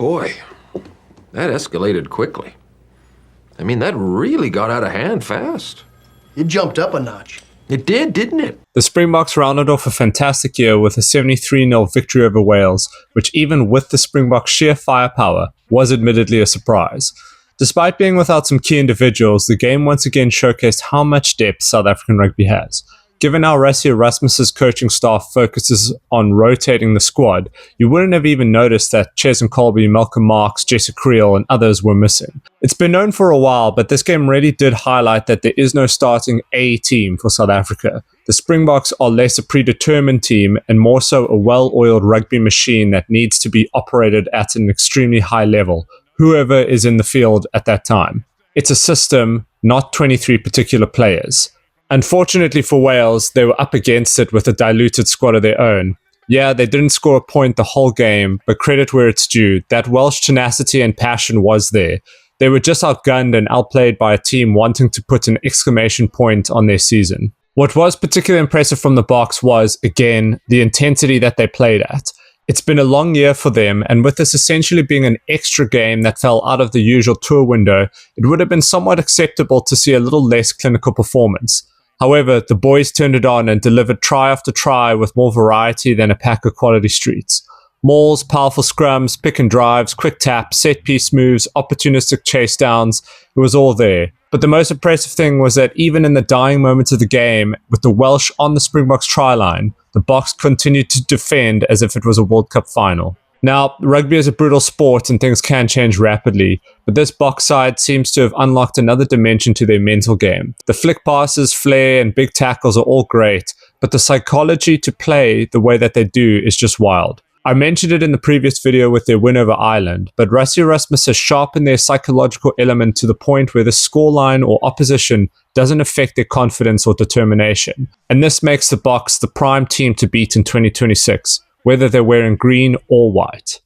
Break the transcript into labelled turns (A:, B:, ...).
A: Boy, that escalated quickly. I mean, that really got out of hand fast.
B: It jumped up a notch.
A: It did, didn't it?
C: The Springboks rounded off a fantastic year with a 73-0 victory over Wales, which even with the Springboks' sheer firepower, was admittedly a surprise. Despite being without some key individuals, the game once again showcased how much depth South African rugby has. Given how Rassie Erasmus's coaching staff focuses on rotating the squad, you wouldn't have even noticed that Ches Colby, Malcolm Marx, Jesse Creel and others were missing. It's been known for a while, but this game really did highlight that there is no starting A team for South Africa. The Springboks are less a predetermined team and more so a well-oiled rugby machine that needs to be operated at an extremely high level, whoever is in the field at that time. It's a system, not 23 particular players. Unfortunately for Wales, they were up against it with a diluted squad of their own. Yeah, they didn't score a point the whole game, but credit where it's due. That Welsh tenacity and passion was there. They were just outgunned and outplayed by a team wanting to put an exclamation point on their season. What was particularly impressive from the Boks was, again, the intensity that they played at. It's been a long year for them, and with this essentially being an extra game that fell out of the usual tour window, it would have been somewhat acceptable to see a little less clinical performance. However, the boys turned it on and delivered try after try with more variety than a pack of quality streets. Mauls, powerful scrums, pick and drives, quick taps, set-piece moves, opportunistic chase downs, it was all there. But the most impressive thing was that even in the dying moments of the game, with the Welsh on the Springboks try line, the Boks continued to defend as if it was a World Cup final. Now, rugby is a brutal sport and things can change rapidly, but this Boks side seems to have unlocked another dimension to their mental game. The flick passes, flair, and big tackles are all great, but the psychology to play the way that they do is just wild. I mentioned it in the previous video with their win over Ireland, but Rassie Erasmus has sharpened their psychological element to the point where the scoreline or opposition doesn't affect their confidence or determination. And this makes the Boks the prime team to beat in 2026, whether they're wearing green or white.